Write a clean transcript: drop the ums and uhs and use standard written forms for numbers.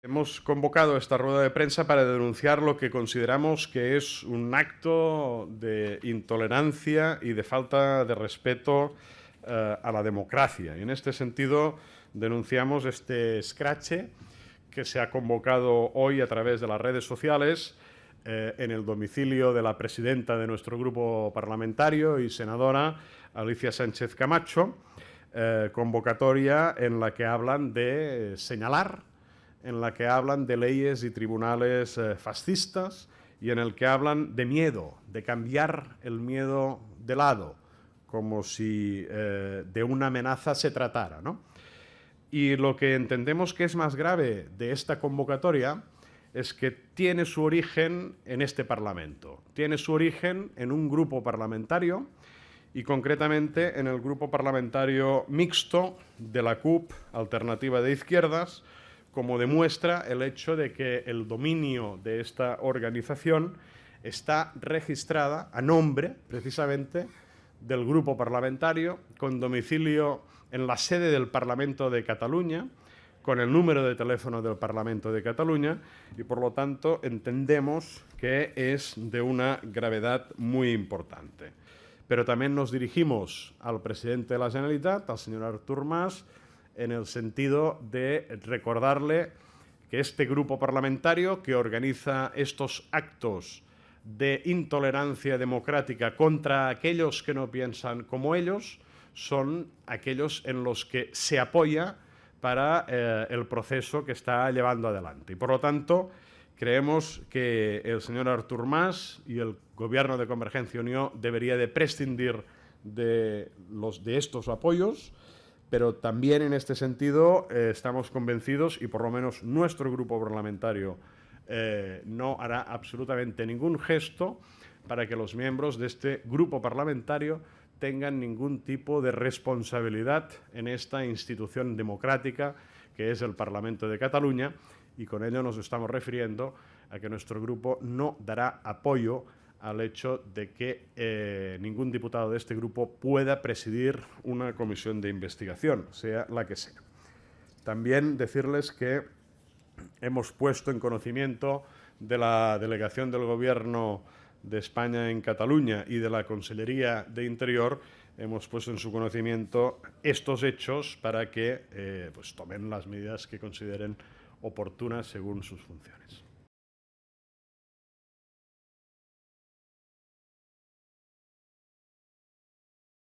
Hemos convocado esta rueda de prensa para denunciar lo que consideramos que es un acto de intolerancia y de falta de respeto a la democracia. Y en este sentido denunciamos este escrache que se ha convocado hoy a través de las redes sociales en el domicilio de la presidenta de nuestro grupo parlamentario y senadora, Alicia Sánchez Camacho, convocatoria en la que hablan de señalar, en la que hablan de leyes y tribunales fascistas y en el que hablan de miedo, de cambiar el miedo de lado, como si de una amenaza se tratara, ¿no? Y lo que entendemos que es más grave de esta convocatoria es que tiene su origen en este Parlamento, tiene su origen en un grupo parlamentario y concretamente en el grupo parlamentario mixto de la CUP, Alternativa de Izquierdas, como demuestra el hecho de que el dominio de esta organización está registrada a nombre, precisamente, del grupo parlamentario, con domicilio en la sede del Parlamento de Cataluña, con el número de teléfono del Parlamento de Cataluña y, por lo tanto, entendemos que es de una gravedad muy importante. Pero también nos dirigimos al presidente de la Generalitat, al señor Artur Mas, en el sentido de recordarle que este grupo parlamentario que organiza estos actos de intolerancia democrática contra aquellos que no piensan como ellos son aquellos en los que se apoya para el proceso que está llevando adelante. Y, por lo tanto, creemos que el señor Artur Mas y el Gobierno de Convergencia y Unió debería de prescindir de estos apoyos, pero también en este sentido estamos convencidos, y por lo menos nuestro grupo parlamentario no hará absolutamente ningún gesto para que los miembros de este grupo parlamentario tengan ningún tipo de responsabilidad en esta institución democrática que es el Parlamento de Cataluña, y con ello nos estamos refiriendo a que nuestro grupo no dará apoyo al hecho de que ningún diputado de este grupo pueda presidir una comisión de investigación, sea la que sea. También decirles que hemos puesto en conocimiento de la delegación del Gobierno de España en Cataluña y de la Consellería de Interior, hemos puesto en su conocimiento estos hechos para que pues tomen las medidas que consideren oportunas según sus funciones.